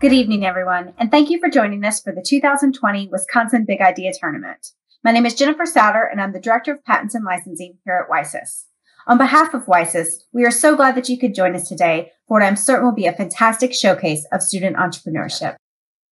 Good evening, everyone, and thank you for joining us for the 2020 Wisconsin Big Idea Tournament. My name is Jennifer Souter, and I'm the Director of Patents and Licensing here at WiSys. On behalf of WiSys, we are so glad that you could join us today for what I'm certain will be a fantastic showcase of student entrepreneurship.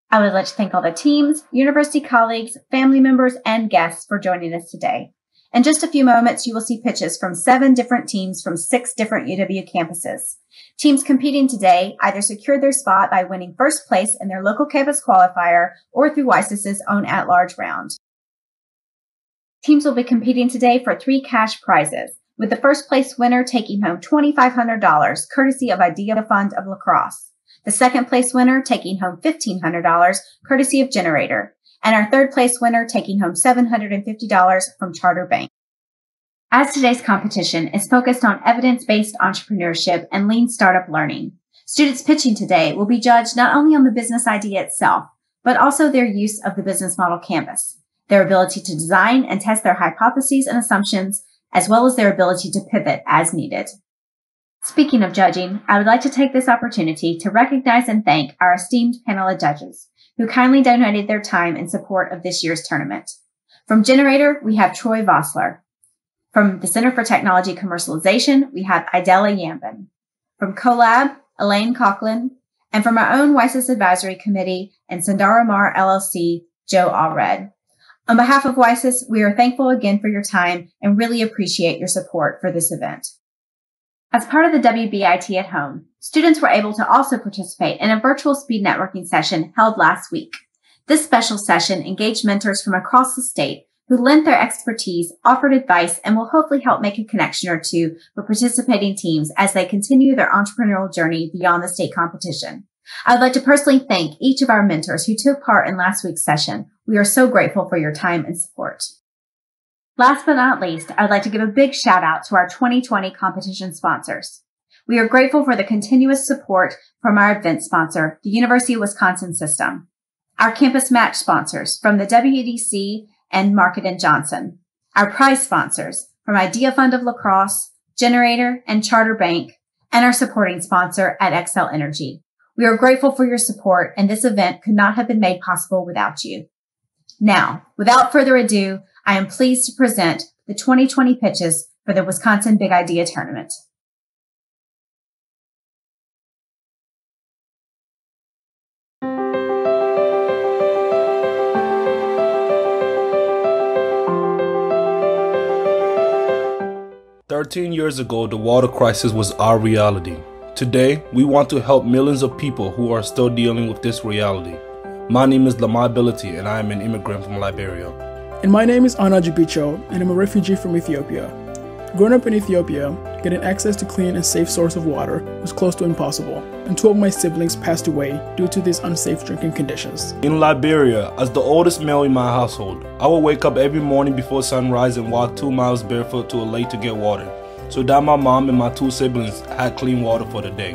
I would like to thank all the teams, university colleagues, family members, and guests for joining us today. In just a few moments, you will see pitches from 7 different teams from 6 different UW campuses. Teams competing today either secured their spot by winning first place in their local campus qualifier or through WiSys' own at-large round. Teams will be competing today for 3 cash prizes, with the first place winner taking home $2,500 courtesy of Idea Fund of Lacrosse, the second place winner taking home $1,500 courtesy of Generator, and our third place winner taking home $750 from Charter Bank. As today's competition is focused on evidence-based entrepreneurship and lean startup learning, students pitching today will be judged not only on the business idea itself, but also their use of the business model canvas, their ability to design and test their hypotheses and assumptions, as well as their ability to pivot as needed. Speaking of judging, I would like to take this opportunity to recognize and thank our esteemed panel of judges who kindly donated their time in support of this year's tournament. From Generator, we have Troy Vossler. From the Center for Technology Commercialization, we have Idella Yambin. From CoLab, Elaine Coughlin. And from our own WiSys Advisory Committee and Sundara Mar LLC, Joe Allred. On behalf of WiSys, we are thankful again for your time and really appreciate your support for this event. As part of the WBIT at Home, students were able to also participate in a virtual speed networking session held last week. This special session engaged mentors from across the state who lent their expertise, offered advice, and will hopefully help make a connection or two for participating teams as they continue their entrepreneurial journey beyond the state competition. I would like to personally thank each of our mentors who took part in last week's session. We are so grateful for your time and support. Last but not least, I would like to give a big shout out to our 2020 competition sponsors. We are grateful for the continuous support from our event sponsor, the University of Wisconsin System, our campus match sponsors from the WEDC and Market & Johnson, our prize sponsors from Idea Fund of Lacrosse, Generator, and Charter Bank, and our supporting sponsor at Xcel Energy. We are grateful for your support, and this event could not have been made possible without you. Now, without further ado, I am pleased to present the 2020 pitches for the Wisconsin Big Idea Tournament. "13 years ago, the water crisis was our reality. Today, we want to help millions of people who are still dealing with this reality. My name is Lamar Ability, and I am an immigrant from Liberia. And my name is Ana Jibicho, and I'm a refugee from Ethiopia. Growing up in Ethiopia, getting access to clean and safe source of water was close to impossible, and 2 of my siblings passed away due to these unsafe drinking conditions. In Liberia, as the oldest male in my household, I would wake up every morning before sunrise and walk 2 miles barefoot to a lake to get water, so that my mom and my 2 siblings had clean water for the day.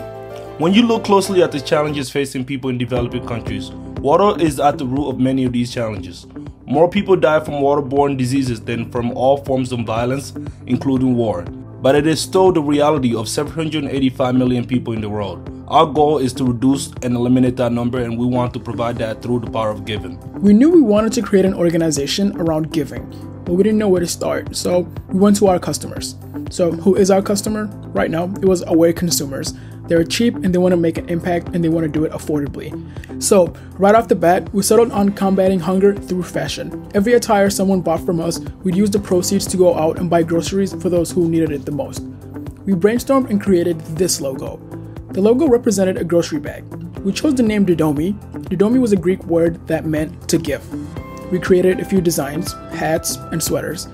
When you look closely at the challenges facing people in developing countries, water is at the root of many of these challenges. More people die from waterborne diseases than from all forms of violence, including war. But it is still the reality of 785 million people in the world. Our goal is to reduce and eliminate that number, and we want to provide that through the power of giving. We knew we wanted to create an organization around giving, but we didn't know where to start, so we went to our customers. So who is our customer? Right now, it was aware consumers. They're cheap and they want to make an impact and they want to do it affordably. So right off the bat, we settled on combating hunger through fashion. Every attire someone bought from us, we'd use the proceeds to go out and buy groceries for those who needed it the most. We brainstormed and created this logo. The logo represented a grocery bag. We chose the name Didomi. Didomi was a Greek word that meant to give. We created a few designs, hats, and sweaters.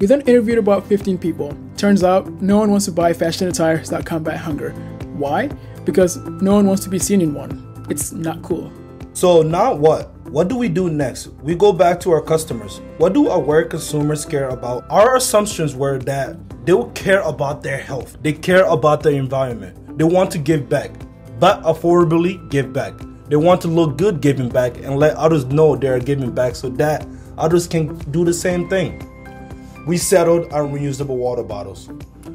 We then interviewed about 15 people. Turns out, no one wants to buy fashion attire that combat hunger. Why? Because no one wants to be seen in one. It's not cool. So now what? What do we do next? We go back to our customers. What do aware consumers care about? Our assumptions were that they will care about their health. They care about the environment. They want to give back, but affordably give back. They want to look good giving back and let others know they are giving back so that others can do the same thing. We settled on reusable water bottles.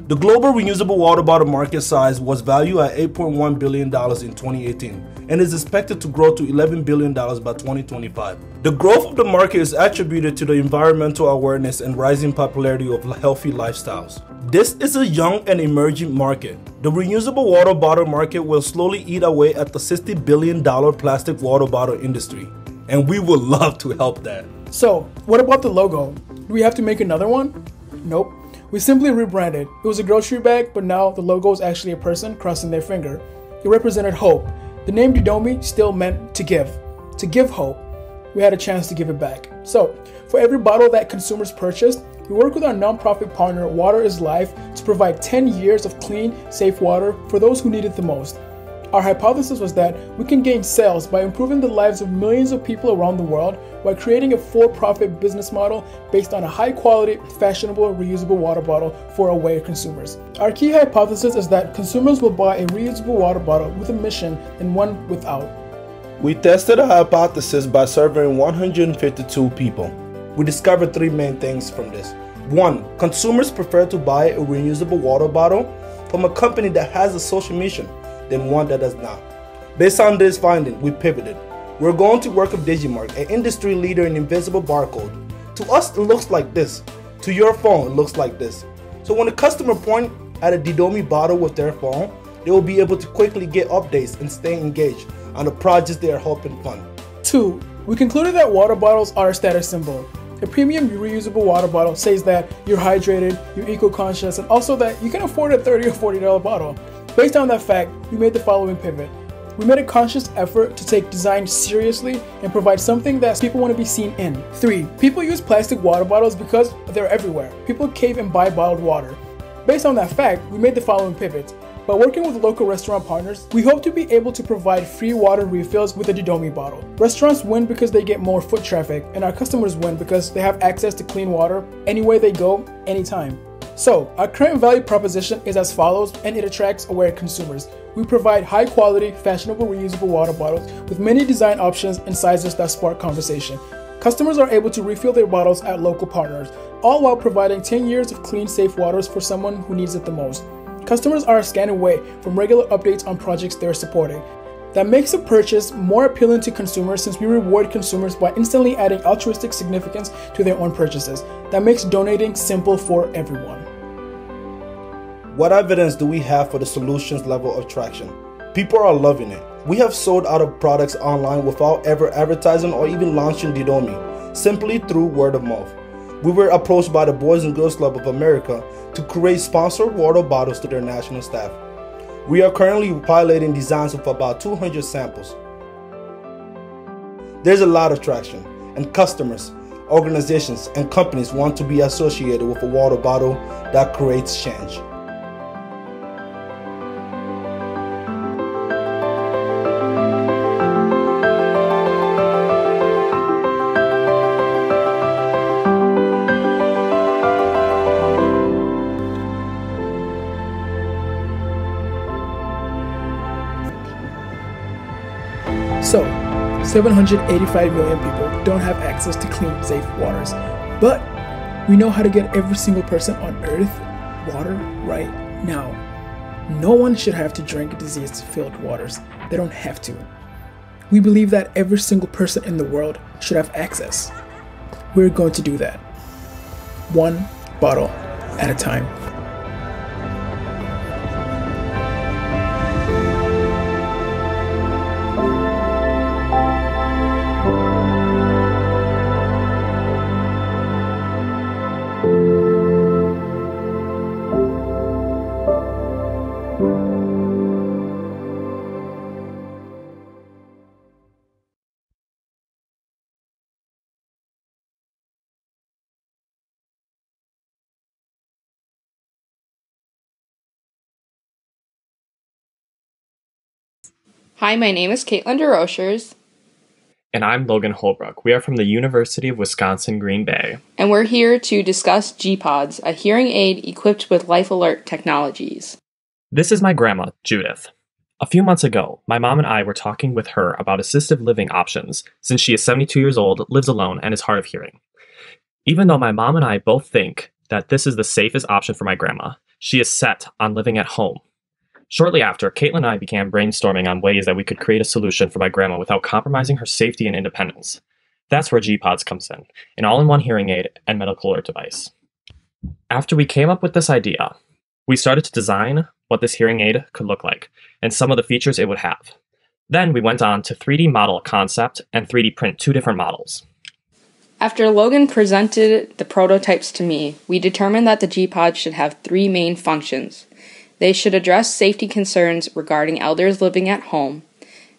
The global reusable water bottle market size was valued at $8.1 billion in 2018 and is expected to grow to $11 billion by 2025. The growth of the market is attributed to the environmental awareness and rising popularity of healthy lifestyles. This is a young and emerging market. The reusable water bottle market will slowly eat away at the $60 billion plastic water bottle industry, and we would love to help that. So, what about the logo? Do we have to make another one? Nope. We simply rebranded. It was a grocery bag, but now the logo is actually a person crossing their finger. It represented hope. The name Didomi still meant to give hope. We had a chance to give it back. So, for every bottle that consumers purchased, we work with our nonprofit partner Water is Life to provide 10 years of clean, safe water for those who need it the most. Our hypothesis was that we can gain sales by improving the lives of millions of people around the world while creating a for-profit business model based on a high-quality, fashionable, reusable water bottle for aware consumers. Our key hypothesis is that consumers will buy a reusable water bottle with a mission than one without. We tested our hypothesis by surveying 152 people. We discovered three main things from this. 1. Consumers prefer to buy a reusable water bottle from a company that has a social mission than one that does not. Based on this finding, we pivoted. We're going to work with Digimark, an industry leader in invisible barcode. To us, it looks like this. To your phone, it looks like this. So when a customer point at a Didomi bottle with their phone, they will be able to quickly get updates and stay engaged on the projects they are helping fund. 2. We concluded that water bottles are a status symbol. A premium reusable water bottle says that you're hydrated, you're eco-conscious, and also that you can afford a $30 or $40 bottle. Based on that fact, we made the following pivot. We made a conscious effort to take design seriously and provide something that people want to be seen in. 3. People use plastic water bottles because they're everywhere. People cave and buy bottled water. Based on that fact, we made the following pivot. By working with local restaurant partners, we hope to be able to provide free water refills with a Didomi bottle. Restaurants win because they get more foot traffic, and our customers win because they have access to clean water anywhere they go, anytime. So, our current value proposition is as follows, and it attracts aware consumers. We provide high-quality, fashionable, reusable water bottles with many design options and sizes that spark conversation. Customers are able to refill their bottles at local partners, all while providing 10 years of clean, safe waters for someone who needs it the most. Customers are a scan away from regular updates on projects they're supporting. That makes a purchase more appealing to consumers since we reward consumers by instantly adding altruistic significance to their own purchases. That makes donating simple for everyone. What evidence do we have for the solution's level of traction? People are loving it. We have sold out of products online without ever advertising or even launching Didomi, simply through word of mouth. We were approached by the Boys and Girls Club of America to create sponsored water bottles to their national staff. We are currently piloting designs of about 200 samples. There's a lot of traction, and customers, organizations, and companies want to be associated with a water bottle that creates change. So, 785 million people don't have access to clean, safe waters. But we know how to get every single person on Earth water right now. No one should have to drink disease-filled waters. They don't have to. We believe that every single person in the world should have access. We're going to do that. One bottle at a time. Hi, my name is Caitlin DeRochers. And I'm Logan Holbrook. We are from the University of Wisconsin-Green Bay. And we're here to discuss GPods, a hearing aid equipped with life alert technologies. This is my grandma, Judith. A few months ago, my mom and I were talking with her about assistive living options, since she is 72 years old, lives alone, and is hard of hearing. Even though my mom and I both think that this is the safest option for my grandma, she is set on living at home. Shortly after, Caitlin and I began brainstorming on ways that we could create a solution for my grandma without compromising her safety and independence. That's where GPods comes in, an all-in-one hearing aid and medical alert device. After we came up with this idea, we started to design what this hearing aid could look like and some of the features it would have. Then we went on to 3D model a concept and 3D print 2 different models. After Logan presented the prototypes to me, we determined that the GPods should have 3 main functions. They should address safety concerns regarding elders living at home,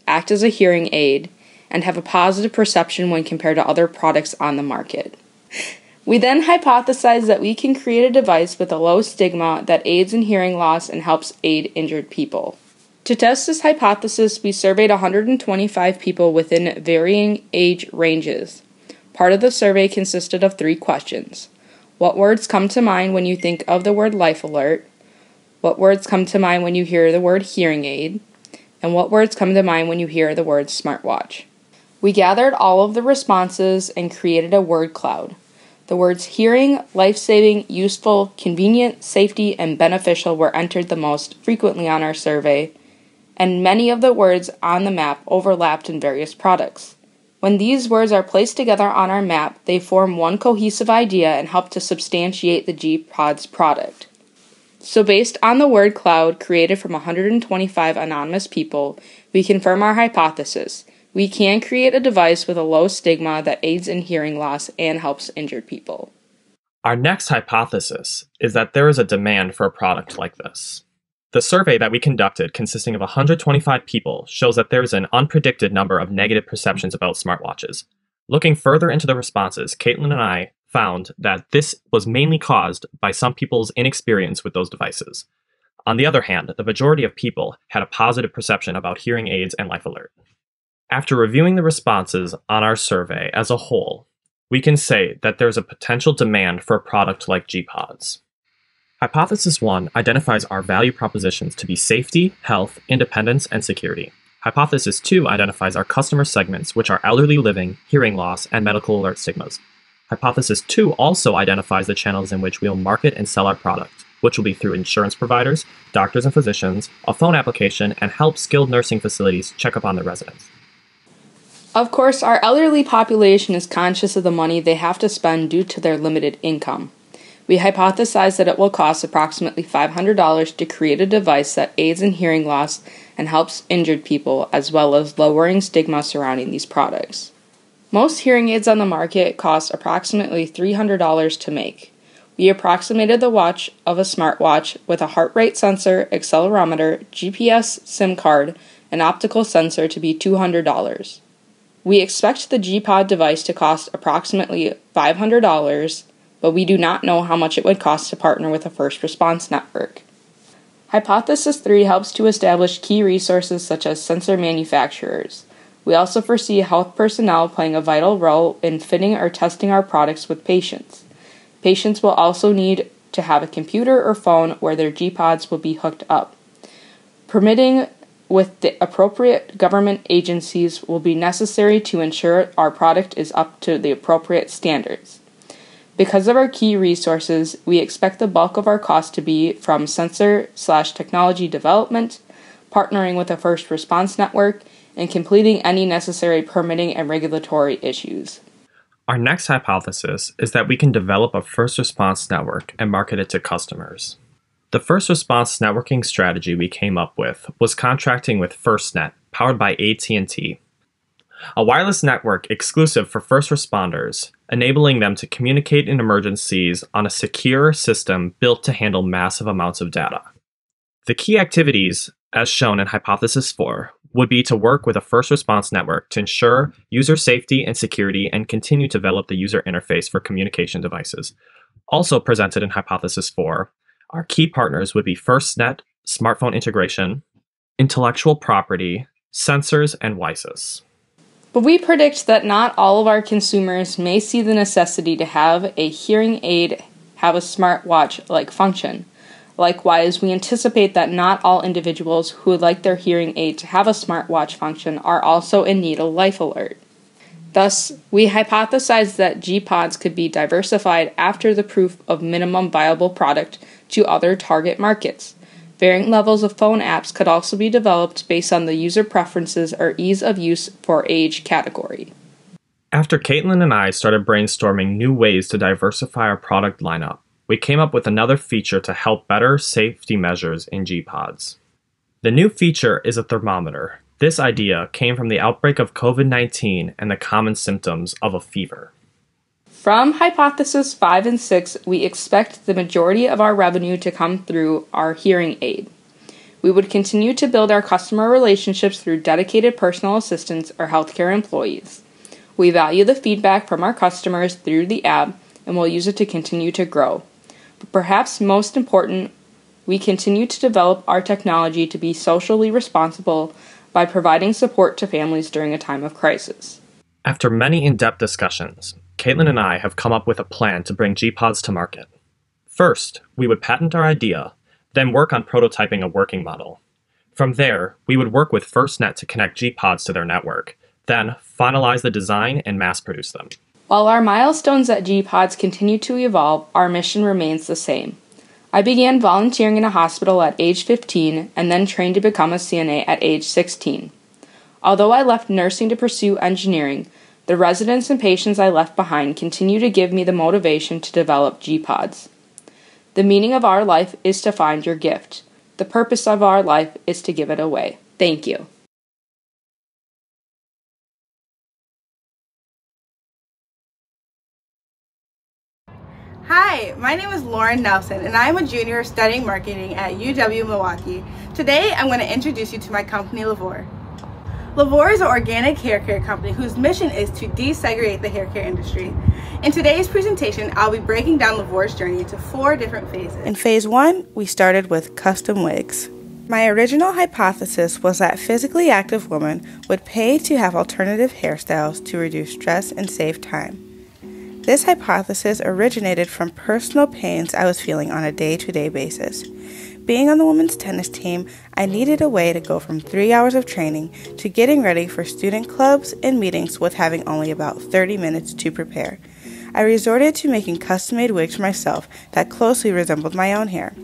act as a hearing aid, and have a positive perception when compared to other products on the market. We then hypothesized that we can create a device with a low stigma that aids in hearing loss and helps aid injured people. To test this hypothesis, we surveyed 125 people within varying age ranges. Part of the survey consisted of 3 questions. What words come to mind when you think of the word life alert? What words come to mind when you hear the word hearing aid? And what words come to mind when you hear the word smartwatch? We gathered all of the responses and created a word cloud. The words hearing, life-saving, useful, convenient, safety, and beneficial were entered the most frequently on our survey, and many of the words on the map overlapped in various products. When these words are placed together on our map, they form one cohesive idea and help to substantiate the GPods product. So based on the word cloud created from 125 anonymous people, we confirm our hypothesis. We can create a device with a low stigma that aids in hearing loss and helps injured people. Our next hypothesis is that there is a demand for a product like this. The survey that we conducted, consisting of 125 people, shows that there is an unpredicted number of negative perceptions about smartwatches. Looking further into the responses, Caitlin and I found that this was mainly caused by some people's inexperience with those devices. On the other hand, the majority of people had a positive perception about hearing aids and life alert. After reviewing the responses on our survey as a whole, we can say that there's a potential demand for a product like GPods. Hypothesis 1 identifies our value propositions to be safety, health, independence, and security. Hypothesis 2 identifies our customer segments, which are elderly living, hearing loss, and medical alert stigmas. Hypothesis 2 also identifies the channels in which we'll market and sell our product, which will be through insurance providers, doctors and physicians, a phone application, and help skilled nursing facilities check up on their residents. Of course, our elderly population is conscious of the money they have to spend due to their limited income. We hypothesize that it will cost approximately $500 to create a device that aids in hearing loss and helps injured people, as well as lowering stigma surrounding these products. Most hearing aids on the market cost approximately $300 to make. We approximated the watch of a smartwatch with a heart rate sensor, accelerometer, GPS SIM card, and optical sensor to be $200. We expect the GPod device to cost approximately $500, but we do not know how much it would cost to partner with a first response network. Hypothesis 3 helps to establish key resources such as sensor manufacturers. We also foresee health personnel playing a vital role in fitting or testing our products with patients. Patients will also need to have a computer or phone where their GPods will be hooked up. Permitting with the appropriate government agencies will be necessary to ensure our product is up to the appropriate standards. Because of our key resources, we expect the bulk of our cost to be from sensor/technology development, partnering with a first response network, and completing any necessary permitting and regulatory issues. Our next hypothesis is that we can develop a first response network and market it to customers. The first response networking strategy we came up with was contracting with FirstNet, powered by AT&T, a wireless network exclusive for first responders, enabling them to communicate in emergencies on a secure system built to handle massive amounts of data. The key activities, as shown in Hypothesis 4, would be to work with a first response network to ensure user safety and security and continue to develop the user interface for communication devices. Also presented in Hypothesis 4, our key partners would be FirstNet, smartphone integration, intellectual property, sensors, and WiSys. But we predict that not all of our consumers may see the necessity to have a hearing aid have a smartwatch-like function. Likewise, we anticipate that not all individuals who would like their hearing aid to have a smartwatch function are also in need of life alert. Thus, we hypothesize that GPods could be diversified after the proof of minimum viable product to other target markets. Varying levels of phone apps could also be developed based on the user preferences or ease of use for age category. After Caitlin and I started brainstorming new ways to diversify our product lineup, we came up with another feature to help better safety measures in GPods. The new feature is a thermometer. This idea came from the outbreak of COVID-19 and the common symptoms of a fever. From Hypothesis 5 and 6, we expect the majority of our revenue to come through our hearing aid. We would continue to build our customer relationships through dedicated personal assistants or healthcare employees. We value the feedback from our customers through the app and will use it to continue to grow. But perhaps most important, we continue to develop our technology to be socially responsible by providing support to families during a time of crisis. After many in-depth discussions, Caitlin and I have come up with a plan to bring GPods to market. First, we would patent our idea, then work on prototyping a working model. From there, we would work with FirstNet to connect GPods to their network, then finalize the design and mass produce them. While our milestones at GPods continue to evolve, our mission remains the same. I began volunteering in a hospital at age 15 and then trained to become a CNA at age 16. Although I left nursing to pursue engineering, the residents and patients I left behind continue to give me the motivation to develop GPods. The meaning of our life is to find your gift. The purpose of our life is to give it away. Thank you. Hi, my name is Lauren Nelson, and I am a junior studying marketing at UW Milwaukee. Today, I'm going to introduce you to my company, Lavore. Lavore is an organic hair care company whose mission is to desegregate the hair care industry. In today's presentation, I'll be breaking down Lavore's journey into 4 different phases. In phase 1, we started with custom wigs. My original hypothesis was that physically active women would pay to have alternative hairstyles to reduce stress and save time. This hypothesis originated from personal pains I was feeling on a day-to-day basis. Being on the women's tennis team, I needed a way to go from 3 hours of training to getting ready for student clubs and meetings with having only about 30 minutes to prepare. I resorted to making custom-made wigs for myself that closely resembled my own hair.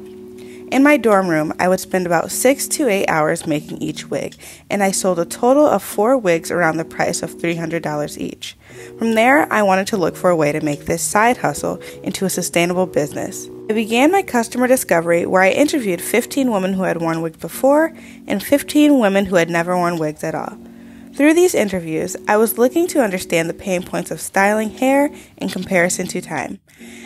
In my dorm room, I would spend about 6 to 8 hours making each wig, and I sold a total of 4 wigs around the price of $300 each. From there, I wanted to look for a way to make this side hustle into a sustainable business. I began my customer discovery where I interviewed 15 women who had worn wigs before and 15 women who had never worn wigs at all. Through these interviews, I was looking to understand the pain points of styling hair in comparison to time.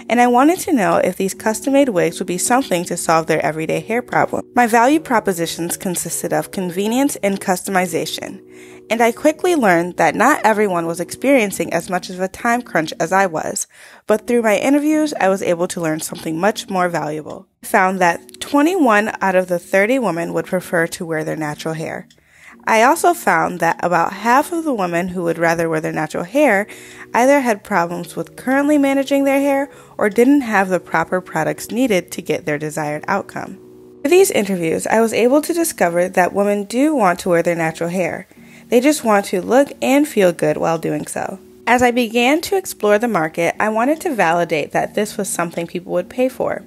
And I wanted to know if these custom-made wigs would be something to solve their everyday hair problem. My value propositions consisted of convenience and customization. And I quickly learned that not everyone was experiencing as much of a time crunch as I was, but through my interviews, I was able to learn something much more valuable. I found that 21 out of the 30 women would prefer to wear their natural hair. I also found that about half of the women who would rather wear their natural hair either had problems with currently managing their hair or didn't have the proper products needed to get their desired outcome. Through these interviews, I was able to discover that women do want to wear their natural hair. They just want to look and feel good while doing so. As I began to explore the market, I wanted to validate that this was something people would pay for.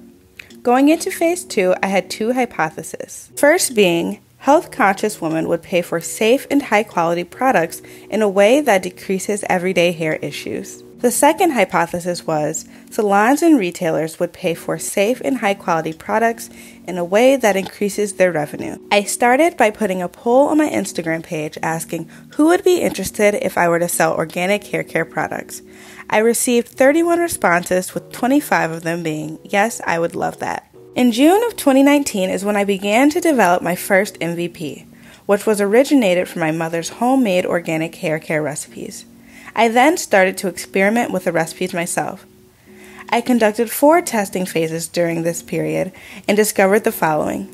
Going into phase 2, I had 2 hypotheses. First being, health-conscious women would pay for safe and high-quality products in a way that decreases everyday hair issues. The second hypothesis was salons and retailers would pay for safe and high-quality products in a way that increases their revenue. I started by putting a poll on my Instagram page asking who would be interested if I were to sell organic hair care products. I received 31 responses, with 25 of them being, yes, I would love that. In June of 2019 is when I began to develop my first MVP, which was originated from my mother's homemade organic hair care recipes. I then started to experiment with the recipes myself. I conducted 4 testing phases during this period and discovered the following: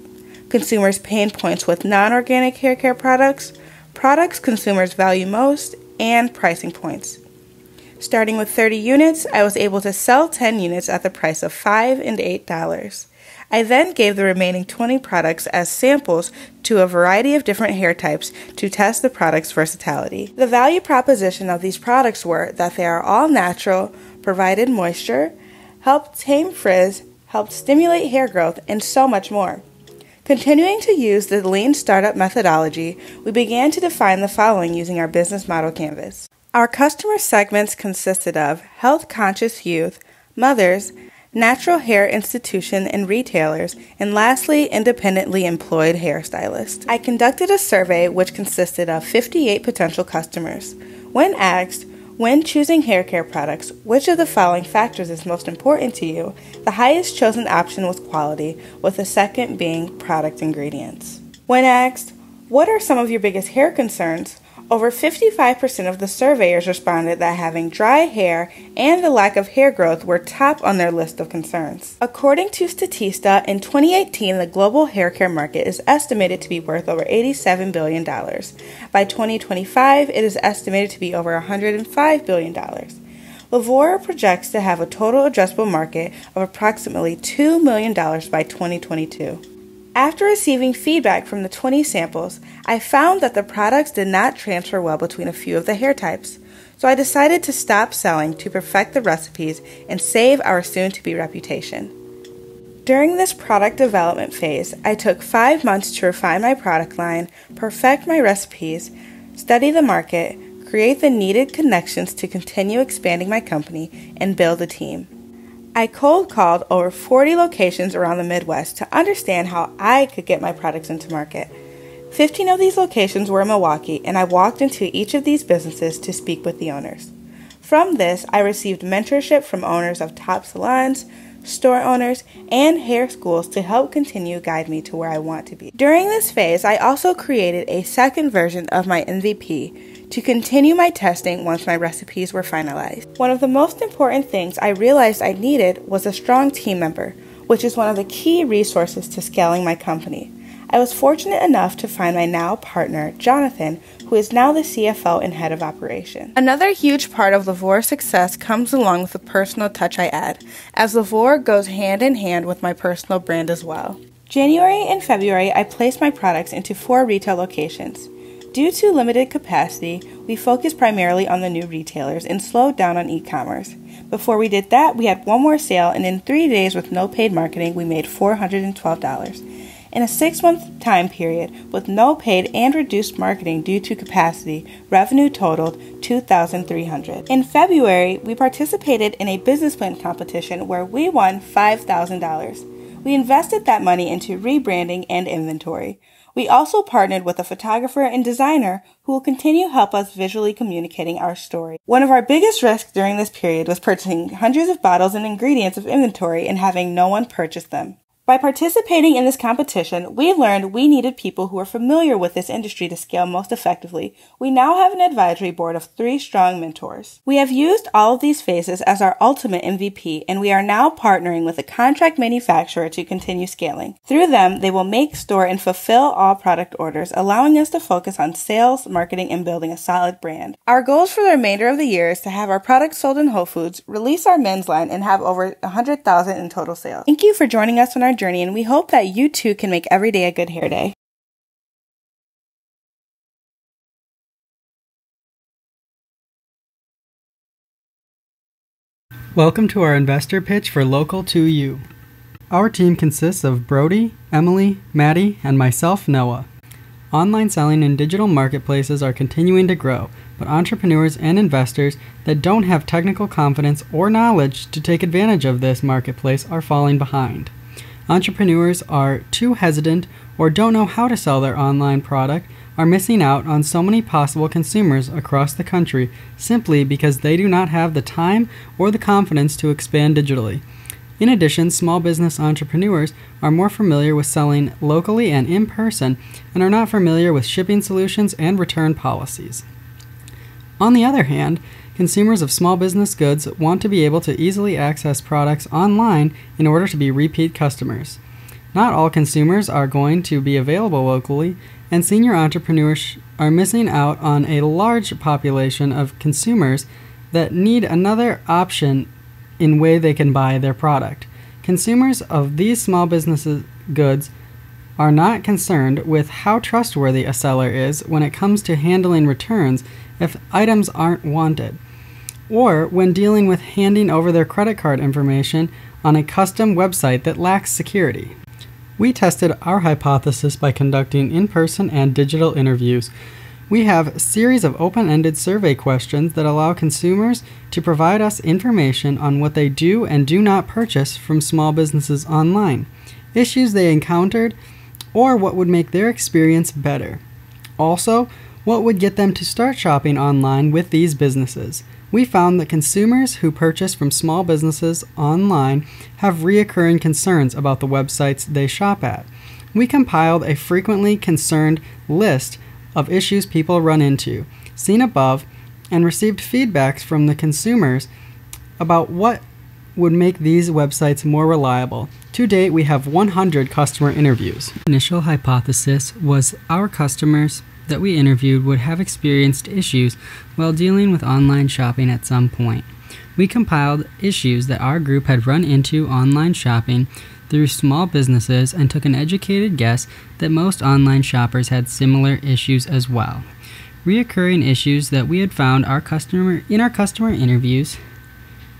consumers' pain points with non-organic hair care products, products consumers value most, and pricing points. Starting with 30 units, I was able to sell 10 units at the price of $5 and $8. I then gave the remaining 20 products as samples to a variety of different hair types to test the product's versatility. The value proposition of these products were that they are all natural, provided moisture, help tame frizz, helped stimulate hair growth, and so much more. Continuing to use the lean startup methodology, we began to define the following using our business model canvas. Our customer segments consisted of health-conscious youth, mothers, natural hair institution and retailers, and lastly, independently employed hairstylists. I conducted a survey which consisted of 58 potential customers. When asked, when choosing hair care products, which of the following factors is most important to you, the highest chosen option was quality, with the second being product ingredients. When asked, what are some of your biggest hair concerns, over 55% of the surveyors responded that having dry hair and the lack of hair growth were top on their list of concerns. According to Statista, in 2018, the global hair care market is estimated to be worth over $87 billion. By 2025, it is estimated to be over $105 billion. Lavore projects to have a total addressable market of approximately $2 million by 2022. After receiving feedback from the 20 samples, I found that the products did not transfer well between a few of the hair types, so I decided to stop selling to perfect the recipes and save our soon-to-be reputation. During this product development phase, I took 5 months to refine my product line, perfect my recipes, study the market, create the needed connections to continue expanding my company, and build a team. I cold called over 40 locations around the Midwest to understand how I could get my products into market. 15 of these locations were in Milwaukee, and I walked into each of these businesses to speak with the owners. From this, I received mentorship from owners of top salons, store owners, and hair schools to help continue guide me to where I want to be. During this phase, I also created a second version of my MVP to continue my testing once my recipes were finalized. One of the most important things I realized I needed was a strong team member, which is one of the key resources to scaling my company. I was fortunate enough to find my now partner, Jonathan, who is now the CFO and head of operations. Another huge part of Lavore's success comes along with the personal touch I add, as Lavore goes hand in hand with my personal brand as well. January and February, I placed my products into 4 retail locations. Due to limited capacity, we focused primarily on the new retailers and slowed down on e-commerce. Before we did that, we had one more sale, and in 3 days with no paid marketing, we made $412. In a 6-month time period, with no paid and reduced marketing due to capacity, revenue totaled $2,300. In February, we participated in a business plan competition where we won $5,000. We invested that money into rebranding and inventory. We also partnered with a photographer and designer who will continue to help us visually communicating our story. One of our biggest risks during this period was purchasing hundreds of bottles and ingredients of inventory and having no one purchase them. By participating in this competition, we learned we needed people who were familiar with this industry to scale most effectively. We now have an advisory board of 3 strong mentors. We have used all of these phases as our ultimate MVP, and we are now partnering with a contract manufacturer to continue scaling. Through them, they will make, store, and fulfill all product orders, allowing us to focus on sales, marketing, and building a solid brand. Our goals for the remainder of the year is to have our products sold in Whole Foods, release our men's line, and have over $100,000 in total sales. Thank you for joining us on our journey, and we hope that you too can make every day a good hair day. Welcome to our investor pitch for LocalToYou. Our team consists of Brody, Emily, Maddie, and myself, Noah. Online selling and digital marketplaces are continuing to grow, but entrepreneurs and investors that don't have technical confidence or knowledge to take advantage of this marketplace are falling behind. Entrepreneurs are too hesitant or don't know how to sell their online product, are missing out on so many possible consumers across the country simply because they do not have the time or the confidence to expand digitally. In addition, small business entrepreneurs are more familiar with selling locally and in person and are not familiar with shipping solutions and return policies. On the other hand, consumers of small business goods want to be able to easily access products online in order to be repeat customers. Not all consumers are going to be available locally, and senior entrepreneurs are missing out on a large population of consumers that need another option in way they can buy their product. Consumers of these small business goods are not concerned with how trustworthy a seller is when it comes to handling returns if items aren't wanted. or when dealing with handing over their credit card information on a custom website that lacks security. We tested our hypothesis by conducting in-person and digital interviews. We have a series of open-ended survey questions that allow consumers to provide us information on what they do and do not purchase from small businesses online, issues they encountered, or what would make their experience better. Also, what would get them to start shopping online with these businesses. We found that consumers who purchase from small businesses online have reoccurring concerns about the websites they shop at. We compiled a frequently concerned list of issues people run into, seen above, and received feedbacks from the consumers about what would make these websites more reliable. To date, we have 100 customer interviews. Initial hypothesis was our customers that we interviewed would have experienced issues while dealing with online shopping at some point. We compiled issues that our group had run into online shopping through small businesses and took an educated guess that most online shoppers had similar issues as well. Reoccurring issues that we had found in our customer interviews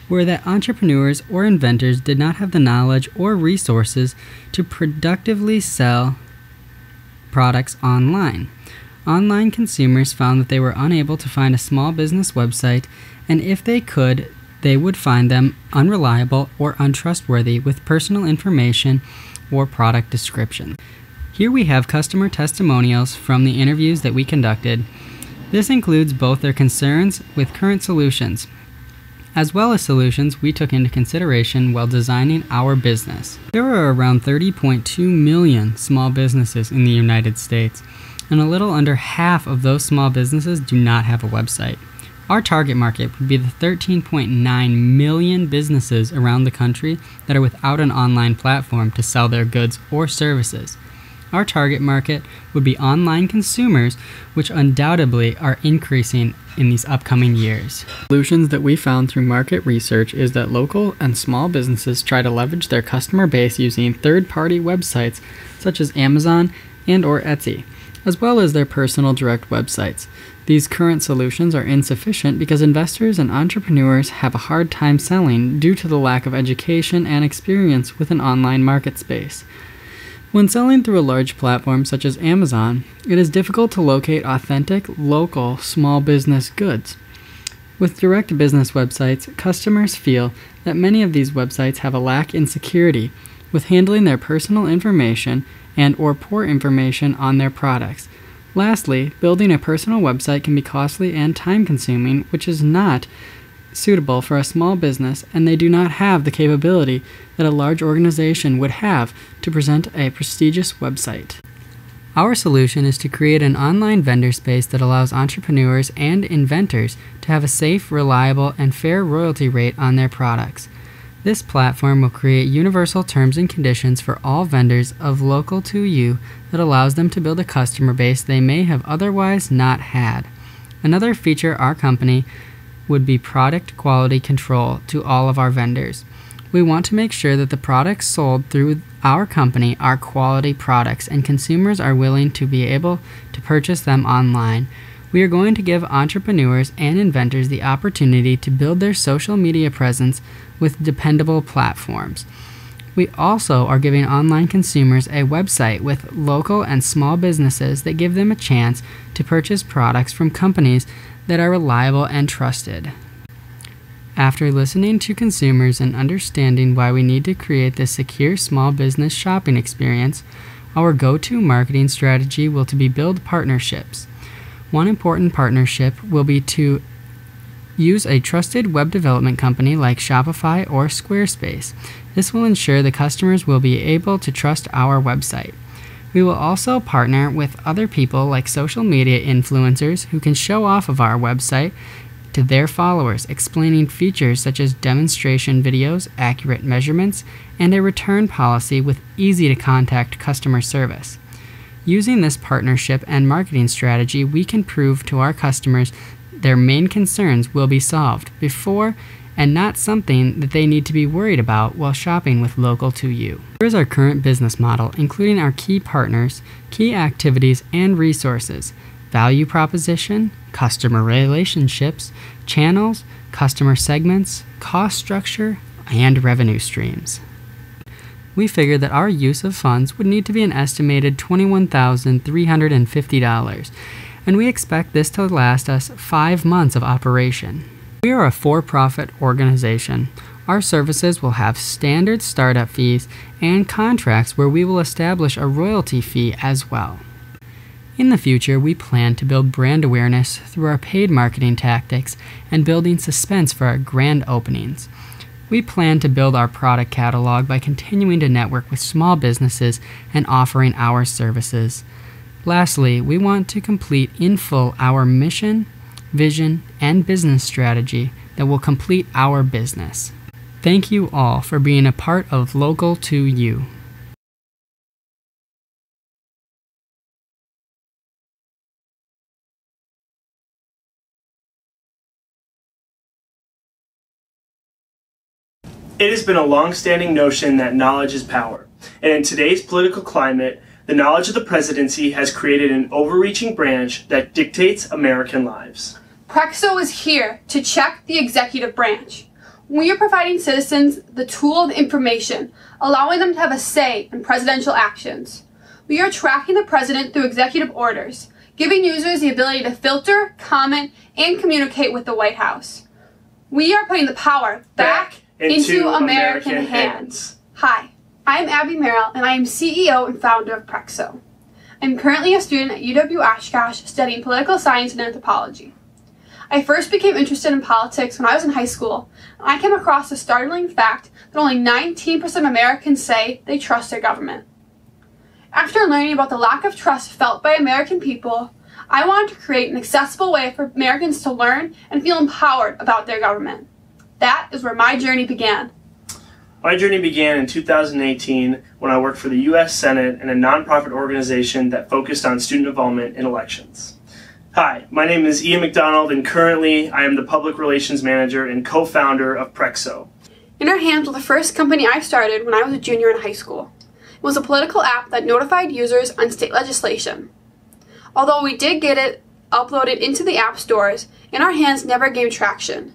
were that entrepreneurs or inventors did not have the knowledge or resources to productively sell products online. Online consumers found that they were unable to find a small business website, and if they could, they would find them unreliable or untrustworthy with personal information or product description. Here we have customer testimonials from the interviews that we conducted. This includes both their concerns with current solutions, as well as solutions we took into consideration while designing our business. There are around 30.2 million small businesses in the United States, and a little under half of those small businesses do not have a website. Our target market would be the 13.9 million businesses around the country that are without an online platform to sell their goods or services. Our target market would be online consumers, which undoubtedly are increasing in these upcoming years. Solutions that we found through market research is that local and small businesses try to leverage their customer base using third-party websites such as Amazon and/or Etsy, as well as their personal direct websites. These current solutions are insufficient because investors and entrepreneurs have a hard time selling due to the lack of education and experience with an online market space. When selling through a large platform such as Amazon, it is difficult to locate authentic, local, small business goods. With direct business websites, customers feel that many of these websites have a lack in security with handling their personal information and/or poor information on their products. Lastly, building a personal website can be costly and time-consuming, which is not suitable for a small business, and they do not have the capability that a large organization would have to present a prestigious website. Our solution is to create an online vendor space that allows entrepreneurs and inventors to have a safe, reliable, and fair royalty rate on their products. This platform will create universal terms and conditions for all vendors of LocalToYou that allows them to build a customer base they may have otherwise not had. Another feature our company would be product quality control to all of our vendors. We want to make sure that the products sold through our company are quality products and consumers are willing to be able to purchase them online. We are going to give entrepreneurs and inventors the opportunity to build their social media presence with dependable platforms. We also are giving online consumers a website with local and small businesses that give them a chance to purchase products from companies that are reliable and trusted. After listening to consumers and understanding why we need to create this secure small business shopping experience, our go-to marketing strategy will be build partnerships. One important partnership will be to use a trusted web development company like Shopify or Squarespace. This will ensure the customers will be able to trust our website. We will also partner with other people like social media influencers who can show off of our website to their followers, explaining features such as demonstration videos, accurate measurements, and a return policy with easy-to-contact customer service. Using this partnership and marketing strategy, we can prove to our customers their main concerns will be solved before and not something that they need to be worried about while shopping with LocalToYou. Here is our current business model, including our key partners, key activities, and resources, value proposition, customer relationships, channels, customer segments, cost structure, and revenue streams. We figured that our use of funds would need to be an estimated $21,350, and we expect this to last us 5 months of operation. We are a for-profit organization. Our services will have standard startup fees and contracts where we will establish a royalty fee as well. In the future, we plan to build brand awareness through our paid marketing tactics and building suspense for our grand openings. We plan to build our product catalog by continuing to network with small businesses and offering our services. Lastly, we want to complete in full our mission, vision, and business strategy that will complete our business. Thank you all for being a part of LocalToYou. It has been a long-standing notion that knowledge is power, and in today's political climate, the knowledge of the presidency has created an overreaching branch that dictates American lives. Prexo is here to check the executive branch. We are providing citizens the tool of information, allowing them to have a say in presidential actions. We are tracking the president through executive orders, giving users the ability to filter, comment, and communicate with the White House. We are putting the power back into American hands. Hi, I am Abby Merrill, and I am CEO and founder of Prexo. I'm currently a student at UW Oshkosh studying political science and anthropology. I first became interested in politics when I was in high school, and I came across the startling fact that only 19% of Americans say they trust their government. After learning about the lack of trust felt by American people, I wanted to create an accessible way for Americans to learn and feel empowered about their government. That is where my journey began. My journey began in 2018 when I worked for the U.S. Senate and a nonprofit organization that focused on student involvement in elections. Hi, my name is Ian McDonald, and currently I am the Public Relations Manager and co-founder of Prexo. In Our Hands was the first company I started when I was a junior in high school. It was a political app that notified users on state legislation. Although we did get it uploaded into the app stores, In Our Hands never gained traction.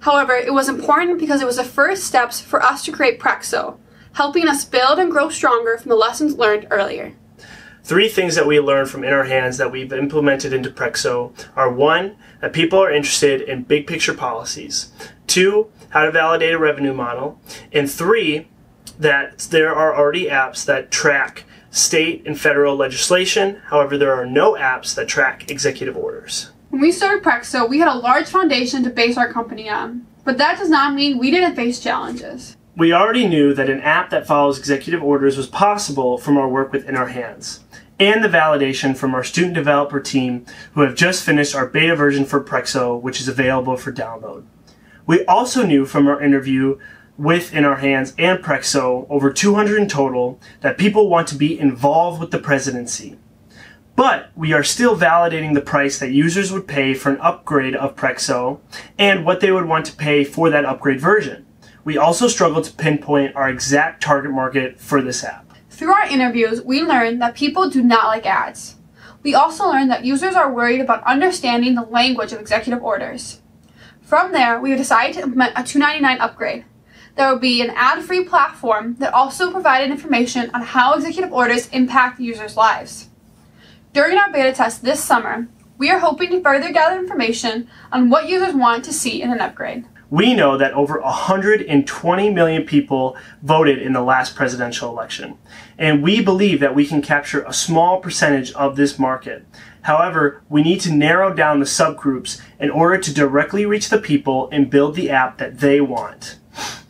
However, it was important because it was the first steps for us to create Prexo, helping us build and grow stronger from the lessons learned earlier. 3 things that we learned from In Our Hands that we've implemented into Prexo are 1, that people are interested in big picture policies, 2, how to validate a revenue model, and 3, that there are already apps that track state and federal legislation. However, there are no apps that track executive orders. When we started Prexo, we had a large foundation to base our company on, but that does not mean we didn't face challenges. We already knew that an app that follows executive orders was possible from our work with In Our Hands, and the validation from our student developer team who have just finished our beta version for Prexo, which is available for download. We also knew from our interview with In Our Hands and Prexo, over 200 in total, that people want to be involved with the presidency. But we are still validating the price that users would pay for an upgrade of Prexo and what they would want to pay for that upgrade version. We also struggle to pinpoint our exact target market for this app. Through our interviews, we learned that people do not like ads. We also learned that users are worried about understanding the language of executive orders. From there, we decided to implement a $2.99 upgrade. There would be an ad-free platform that also provided information on how executive orders impact users' lives. During our beta test this summer, we are hoping to further gather information on what users want to see in an upgrade. We know that over 120 million people voted in the last presidential election, and we believe that we can capture a small percentage of this market. However, we need to narrow down the subgroups in order to directly reach the people and build the app that they want.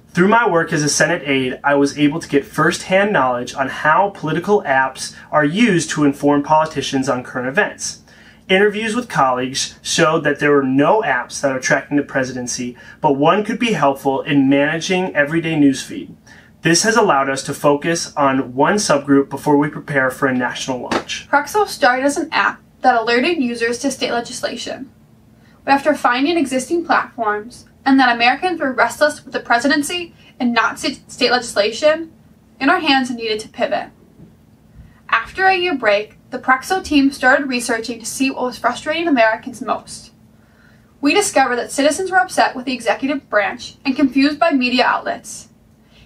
Through my work as a Senate aide, I was able to get first-hand knowledge on how political apps are used to inform politicians on current events. Interviews with colleagues showed that there were no apps that are tracking the presidency, but one could be helpful in managing everyday newsfeed. This has allowed us to focus on one subgroup before we prepare for a national launch. Prexo started as an app that alerted users to state legislation. But after finding existing platforms and that Americans were restless with the presidency and not state legislation, In Our Hands needed to pivot. After a year break, the Prexo team started researching to see what was frustrating Americans most. We discovered that citizens were upset with the executive branch and confused by media outlets.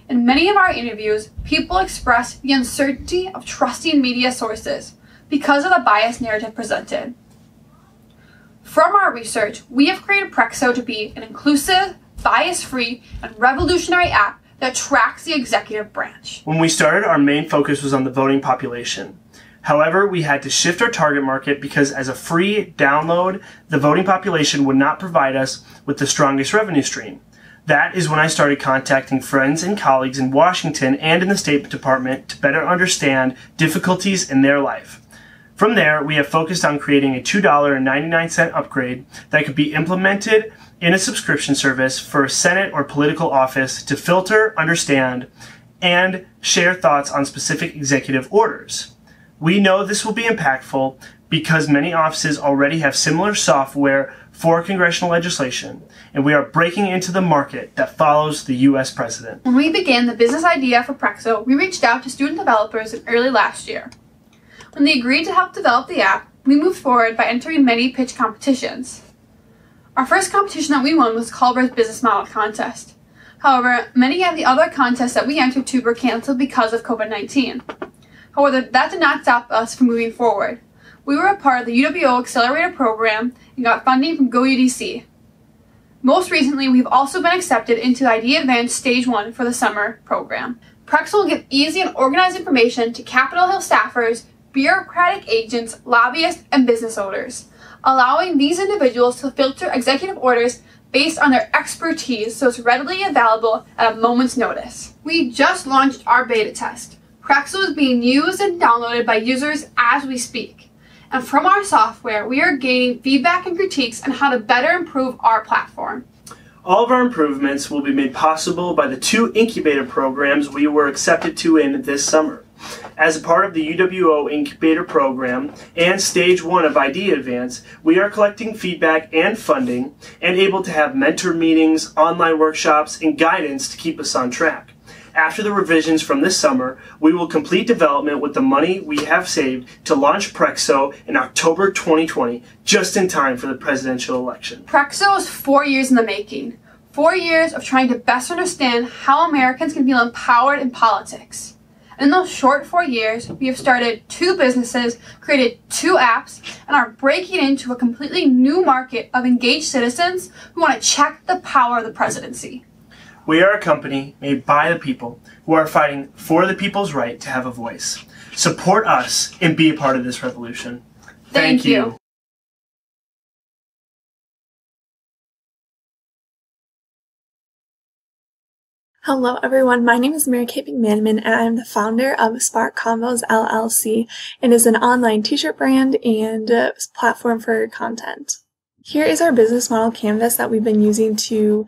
In many of our interviews, people expressed the uncertainty of trusting media sources because of the biased narrative presented. From our research, we have created Prexo to be an inclusive, bias-free, and revolutionary app that tracks the executive branch. When we started, our main focus was on the voting population. However, we had to shift our target market because as a free download, the voting population would not provide us with the strongest revenue stream. That is when I started contacting friends and colleagues in Washington and in the State Department to better understand difficulties in their life. From there, we have focused on creating a $2.99 upgrade that could be implemented in a subscription service for a Senate or political office to filter, understand, and share thoughts on specific executive orders. We know this will be impactful because many offices already have similar software for congressional legislation, and we are breaking into the market that follows the U.S. president. When we began the business idea for Prexo, we reached out to student developers in early last year. When they agreed to help develop the app, we moved forward by entering many pitch competitions. Our first competition that we won was Culver's Business Model Contest. However, many of the other contests that we entered to were canceled because of COVID-19. However, that did not stop us from moving forward. We were a part of the UWO Accelerator program and got funding from GoUDC. Most recently, we've also been accepted into Idea Advance Stage 1 for the summer program. Prexo will give easy and organized information to Capitol Hill staffers, bureaucratic agents, lobbyists, and business owners, allowing these individuals to filter executive orders based on their expertise so it's readily available at a moment's notice. We just launched our beta test. Prexo is being used and downloaded by users as we speak. And from our software, we are gaining feedback and critiques on how to better improve our platform. All of our improvements will be made possible by the 2 incubator programs we were accepted to in this summer. As a part of the UWO Incubator Program and Stage 1 of Idea Advance, we are collecting feedback and funding and able to have mentor meetings, online workshops, and guidance to keep us on track. After the revisions from this summer, we will complete development with the money we have saved to launch Prexo in October 2020, just in time for the presidential election. Prexo is 4 years in the making. 4 years of trying to best understand how Americans can feel empowered in politics. In those short 4 years, we have started 2 businesses, created 2 apps, and are breaking into a completely new market of engaged citizens who want to check the power of the presidency. We are a company made by the people who are fighting for the people's right to have a voice. Support us and be a part of this revolution. Thank you. Hello everyone, my name is Mary Kate McManaman and I'm the founder of Spark Convos LLC and is an online t-shirt brand and platform for content. Here is our business model canvas that we've been using to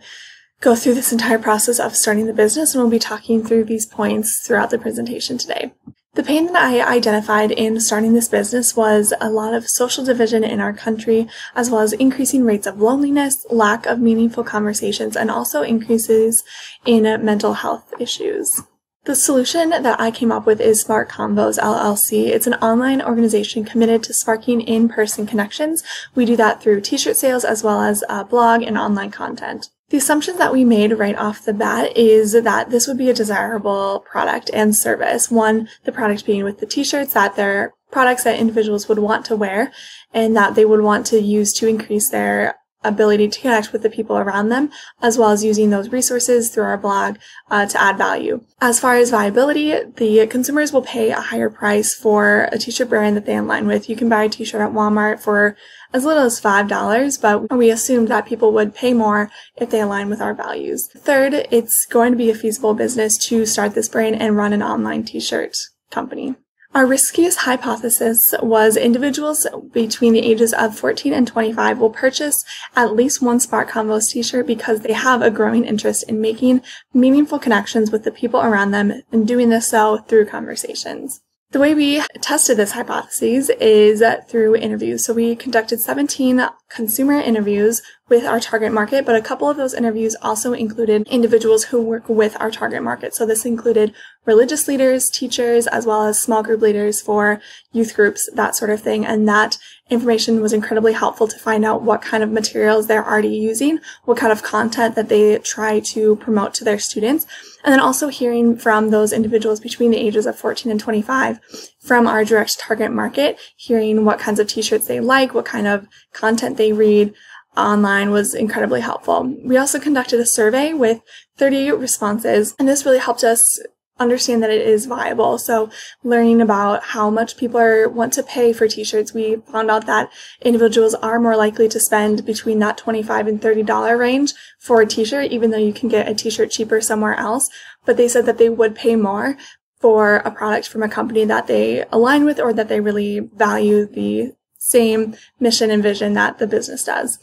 go through this entire process of starting the business, and we'll be talking through these points throughout the presentation today. The pain that I identified in starting this business was a lot of social division in our country, as well as increasing rates of loneliness, lack of meaningful conversations, and also increases in mental health issues. The solution that I came up with is Spark Convos LLC. It's an online organization committed to sparking in-person connections. We do that through t-shirt sales as well as blog and online content. The assumption that we made right off the bat is that this would be a desirable product and service. One, the product being with the t-shirts, that they're products that individuals would want to wear and that they would want to use to increase their ability to connect with the people around them, as well as using those resources through our blog to add value. As far as viability, the consumers will pay a higher price for a t-shirt brand that they align with. You can buy a t-shirt at Walmart for as little as $5, but we assumed that people would pay more if they align with our values. Third, it's going to be a feasible business to start this brand and run an online t-shirt company. Our riskiest hypothesis was individuals between the ages of 14 and 25 will purchase at least one Spark Convos t-shirt because they have a growing interest in making meaningful connections with the people around them and doing this so through conversations. The way we tested this hypothesis is through interviews. So we conducted 17 consumer interviews with our target market, but a couple of those interviews also included individuals who work with our target market. So this included religious leaders, teachers, as well as small group leaders for youth groups, that sort of thing. And that information was incredibly helpful to find out what kind of materials they're already using, what kind of content that they try to promote to their students. And then also hearing from those individuals between the ages of 14 and 25 from our direct target market, hearing what kinds of t-shirts they like, what kind of content they read online was incredibly helpful. We also conducted a survey with 38 responses, and this really helped us understand that it is viable. So learning about how much people want to pay for t-shirts, we found out that individuals are more likely to spend between that $25 and $30 range for a t-shirt, even though you can get a t-shirt cheaper somewhere else. But they said that they would pay more for a product from a company that they align with or that they really value the same mission and vision that the business does.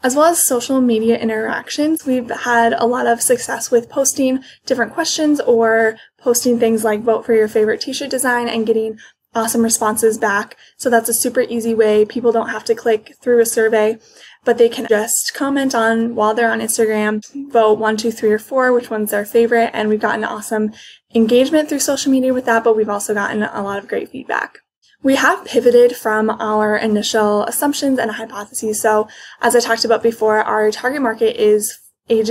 As well as social media interactions, we've had a lot of success with posting different questions or posting things like vote for your favorite t-shirt design and getting awesome responses back. So that's a super easy way. People don't have to click through a survey, but they can just comment on while they're on Instagram, vote 1, 2, 3, or 4, which one's their favorite. And we've gotten awesome engagement through social media with that, but we've also gotten a lot of great feedback. We have pivoted from our initial assumptions and hypotheses. So as I talked about before, our target market is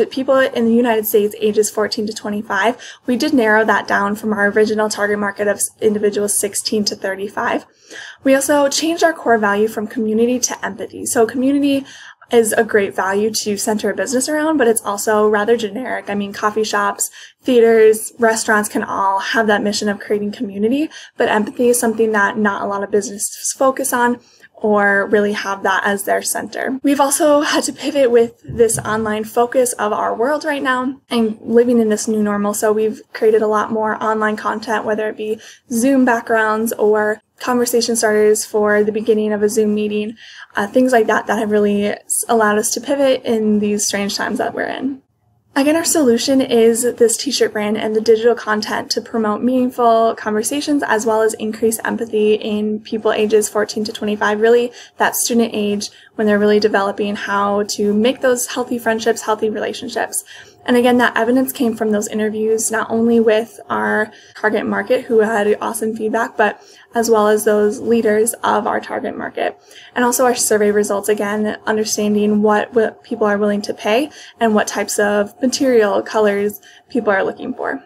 people in the United States ages 14 to 25. We did narrow that down from our original target market of individuals 16 to 35. We also changed our core value from community to empathy. So community is a great value to center a business around, but it's also rather generic. I mean, coffee shops, theaters, restaurants can all have that mission of creating community, but empathy is something that not a lot of businesses focus on or really have that as their center. We've also had to pivot with this online focus of our world right now and living in this new normal. So we've created a lot more online content, whether it be Zoom backgrounds or conversation starters for the beginning of a Zoom meeting, things like that have really allowed us to pivot in these strange times that we're in. Again, our solution is this t-shirt brand and the digital content to promote meaningful conversations as well as increase empathy in people ages 14 to 25, really that student age when they're really developing how to make those healthy friendships, healthy relationships. And again, that evidence came from those interviews, not only with our target market who had awesome feedback, but as well as those leaders of our target market. And also our survey results, again, understanding what people are willing to pay and what types of material, colors people are looking for.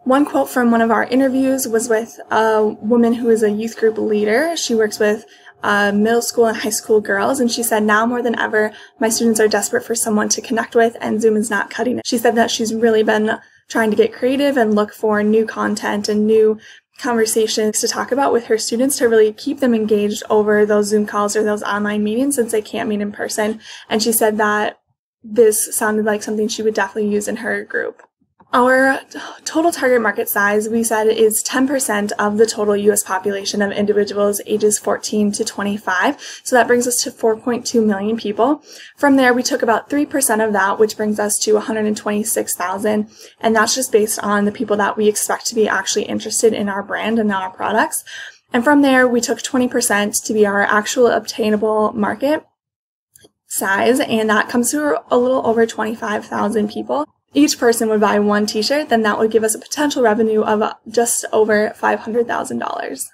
One quote from one of our interviews was with a woman who is a youth group leader. She works with middle school and high school girls, and she said, now more than ever, my students are desperate for someone to connect with, and Zoom is not cutting it. She said that she's really been trying to get creative and look for new content and new conversations to talk about with her students to really keep them engaged over those Zoom calls or those online meetings since they can't meet in person. And she said that this sounded like something she would definitely use in her group. Our total target market size, we said, is 10% of the total U.S. population of individuals ages 14 to 25. So that brings us to 4.2 million people. From there, we took about 3% of that, which brings us to 126,000. And that's just based on the people that we expect to be actually interested in our brand and our products. And from there, we took 20% to be our actual obtainable market size. And that comes to a little over 25,000 people. Each person would buy one t-shirt, then that would give us a potential revenue of just over $500,000.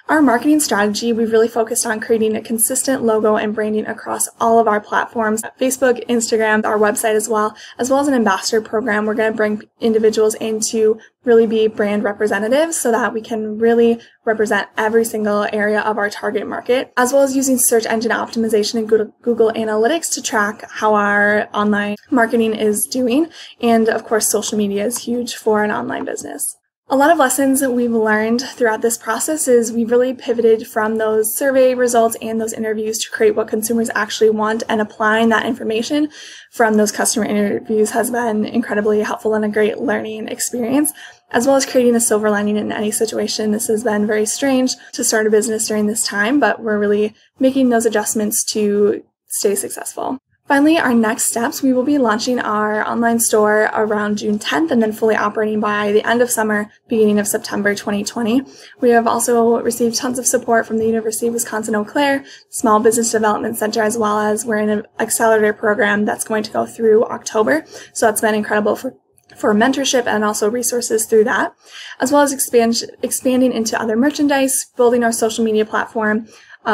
Our marketing strategy, we've really focused on creating a consistent logo and branding across all of our platforms, Facebook, Instagram, our website as well as an ambassador program. We're going to bring individuals in to really be brand representatives so that we can really represent every single area of our target market, as well as using search engine optimization and Google Analytics to track how our online marketing is doing. And of course, social media is huge for an online business. A lot of lessons that we've learned throughout this process is we've really pivoted from those survey results and those interviews to create what consumers actually want, and applying that information from those customer interviews has been incredibly helpful and a great learning experience, as well as creating a silver lining in any situation. This has been very strange to start a business during this time, but we're really making those adjustments to stay successful. Finally, our next steps, we will be launching our online store around June 10th and then fully operating by the end of summer, beginning of September 2020. We have also received tons of support from the University of Wisconsin-Eau Claire, Small Business Development Center, as well as we're in an accelerator program that's going to go through October. So that's been incredible for for mentorship and also resources through that, as well as expanding into other merchandise, building our social media platform,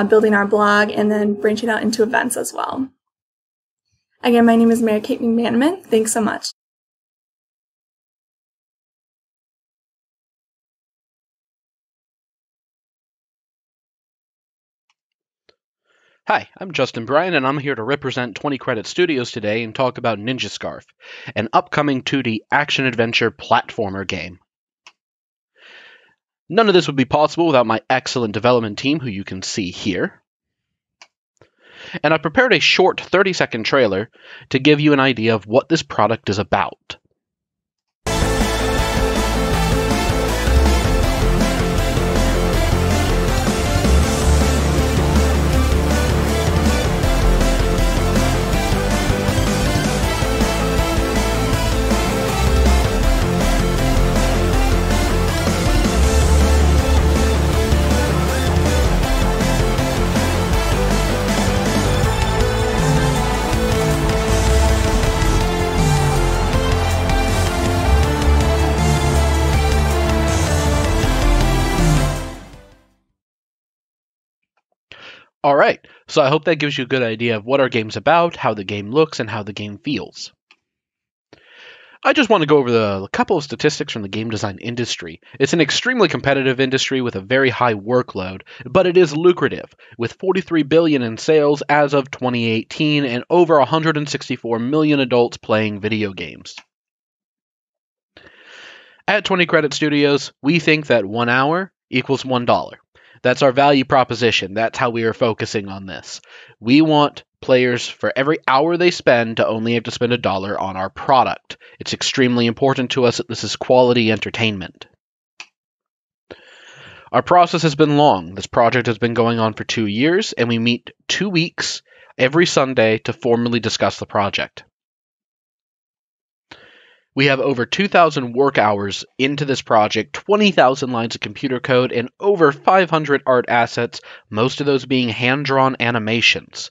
building our blog, and then branching out into events as well. Again, my name is Mary Kate McManaman. Thanks so much. Hi, I'm Justin Bryan, and I'm here to represent 20 Credit Studios today and talk about Ninja Scarf, an upcoming 2D action-adventure platformer game. None of this would be possible without my excellent development team, who you can see here. And I prepared a short 30-second trailer to give you an idea of what this product is about. Alright, so I hope that gives you a good idea of what our game's about, how the game looks, and how the game feels. I just want to go over a couple of statistics from the game design industry. It's an extremely competitive industry with a very high workload, but it is lucrative, with $43 billion in sales as of 2018 and over 164 million adults playing video games. At 20 Credit Studios, we think that 1 hour equals $1. That's our value proposition. That's how we are focusing on this. We want players, for every hour they spend, to only have to spend $1 on our product. It's extremely important to us that this is quality entertainment. Our process has been long. This project has been going on for 2 years, and we meet 2 weeks every Sunday to formally discuss the project. We have over 2,000 work hours into this project, 20,000 lines of computer code, and over 500 art assets, most of those being hand-drawn animations.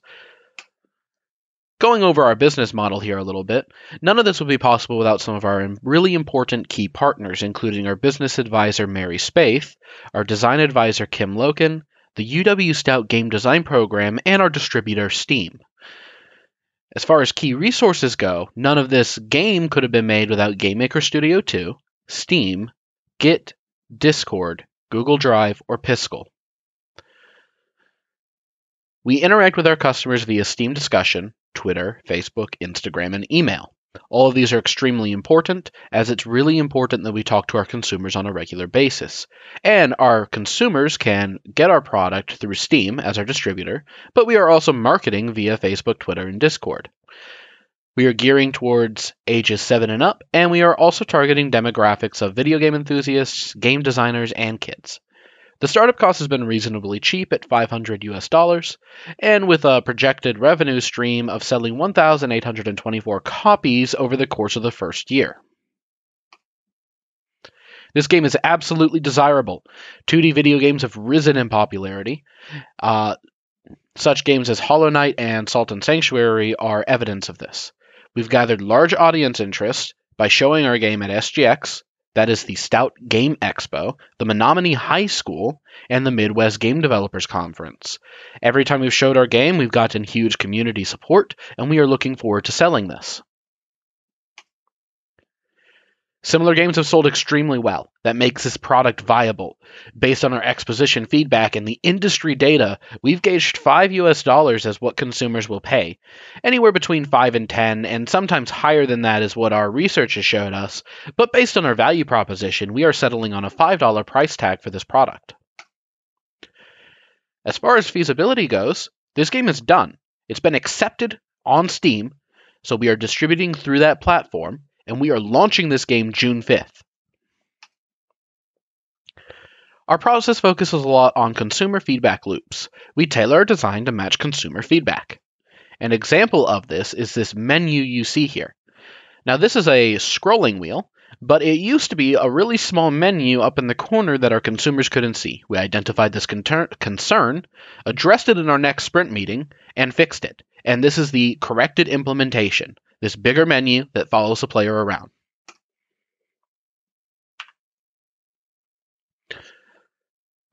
Going over our business model here a little bit, none of this would be possible without some of our really important key partners, including our business advisor, Mary Spaeth, our design advisor, Kim Loken, the UW Stout Game Design Program, and our distributor, Steam. As far as key resources go, none of this game could have been made without Game Maker Studio 2, Steam, Git, Discord, Google Drive, or Piskel. We interact with our customers via Steam discussion, Twitter, Facebook, Instagram, and email. All of these are extremely important, as it's really important that we talk to our consumers on a regular basis. And our consumers can get our product through Steam as our distributor, but we are also marketing via Facebook, Twitter, and Discord. We are gearing towards ages 7 and up, and we are also targeting demographics of video game enthusiasts, game designers, and kids. The startup cost has been reasonably cheap at $500 and with a projected revenue stream of selling 1,824 copies over the course of the first year. This game is absolutely desirable. 2D video games have risen in popularity. Such games as Hollow Knight and Salt and Sanctuary are evidence of this. We've gathered large audience interest by showing our game at SGX, that is the Stout Game Expo, the Menominee High School, and the Midwest Game Developers Conference. Every time we've showed our game, we've gotten huge community support, and we are looking forward to selling this. Similar games have sold extremely well. That makes this product viable. Based on our exposition feedback and the industry data, we've gauged $5 as what consumers will pay. Anywhere between 5 and 10, and sometimes higher than that is what our research has showed us, but based on our value proposition, we are settling on a $5 price tag for this product. As far as feasibility goes, this game is done. It's been accepted on Steam, so we are distributing through that platform, and we are launching this game June 5th. Our process focuses a lot on consumer feedback loops. We tailor our design to match consumer feedback. An example of this is this menu you see here. Now this is a scrolling wheel, but it used to be a really small menu up in the corner that our consumers couldn't see. We identified this concern, addressed it in our next sprint meeting, and fixed it. And this is the corrected implementation. This bigger menu that follows the player around.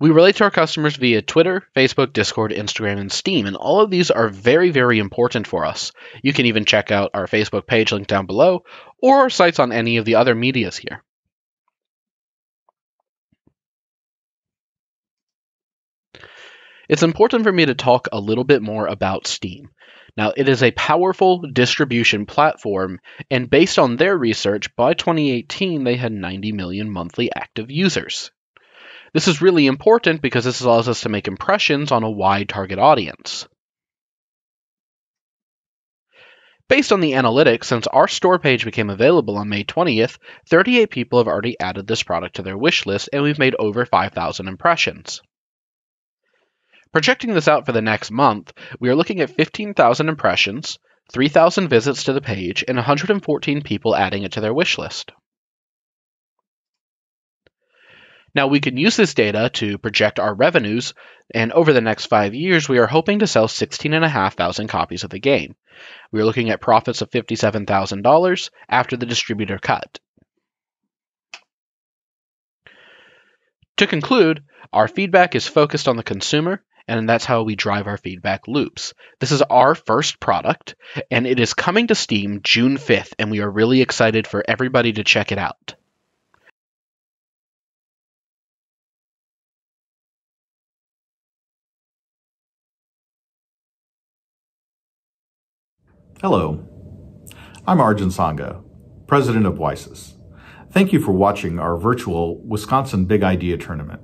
We relate to our customers via Twitter, Facebook, Discord, Instagram, and Steam, and all of these are very, very important for us. You can even check out our Facebook page linked down below, or our sites on any of the other medias here. It's important for me to talk a little bit more about Steam. Now, it is a powerful distribution platform, and based on their research, by 2018 they had 90 million monthly active users. This is really important because this allows us to make impressions on a wide target audience. Based on the analytics, since our store page became available on May 20th, 38 people have already added this product to their wish list, and we've made over 5,000 impressions. Projecting this out for the next month, we are looking at 15,000 impressions, 3,000 visits to the page, and 114 people adding it to their wish list. Now, we can use this data to project our revenues, and over the next 5 years, we are hoping to sell 16,500 copies of the game. We are looking at profits of $57,000 after the distributor cut. To conclude, our feedback is focused on the consumer, and that's how we drive our feedback loops. This is our first product, and it is coming to Steam June 5th, and we are really excited for everybody to check it out. Hello, I'm Arjun Sangha, President of WiSys. Thank you for watching our virtual Wisconsin Big Idea Tournament.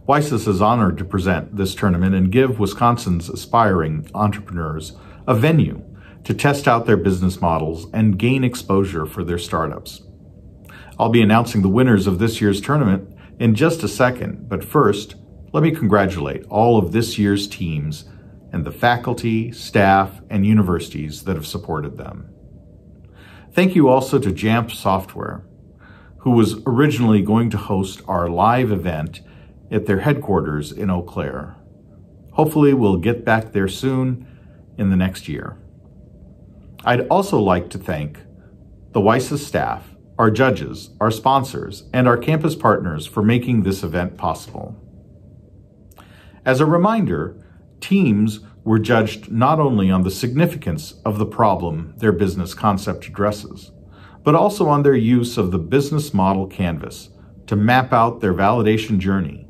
WiSys is honored to present this tournament and give Wisconsin's aspiring entrepreneurs a venue to test out their business models and gain exposure for their startups. I'll be announcing the winners of this year's tournament in just a second, but first, let me congratulate all of this year's teams and the faculty, staff, and universities that have supported them. Thank you also to Jamf Software, who was originally going to host our live event at their headquarters in Eau Claire. Hopefully we'll get back there soon in the next year. I'd also like to thank the WiSys staff, our judges, our sponsors, and our campus partners for making this event possible. As a reminder, teams were judged not only on the significance of the problem their business concept addresses, but also on their use of the business model canvas to map out their validation journey,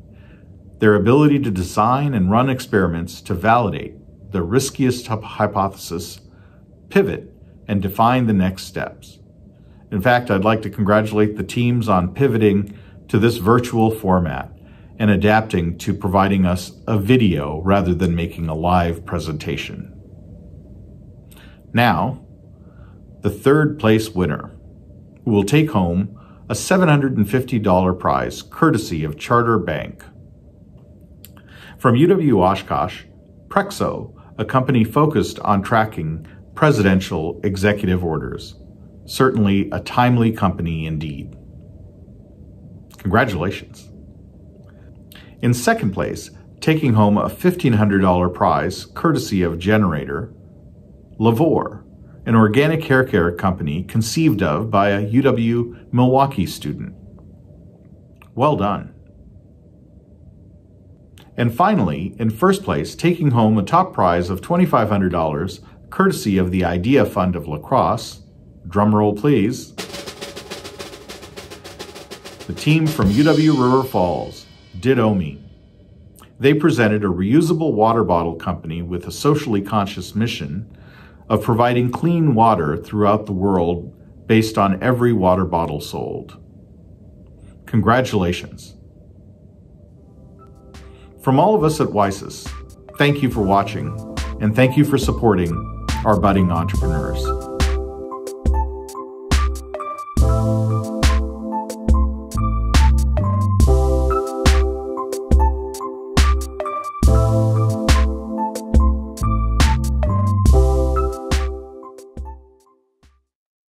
their ability to design and run experiments to validate the riskiest hypothesis, pivot, and define the next steps. In fact, I'd like to congratulate the teams on pivoting to this virtual format and adapting to providing us a video rather than making a live presentation. Now, the third place winner, who will take home a $750 prize courtesy of Charter Bank. From UW Oshkosh, Prec, a company focused on tracking presidential executive orders. Certainly a timely company indeed. Congratulations. In second place, taking home a $1,500 prize courtesy of Generator, Lavore, an organic hair care company conceived of by a UW Milwaukee student. Well done. And finally, in first place, taking home a top prize of $2,500 courtesy of the Idea Fund of La Crosse, drumroll please, the team from UW River Falls, Ditto Me. They presented a reusable water bottle company with a socially conscious mission of providing clean water throughout the world based on every water bottle sold. Congratulations. From all of us at WiSys, thank you for watching, and thank you for supporting our budding entrepreneurs.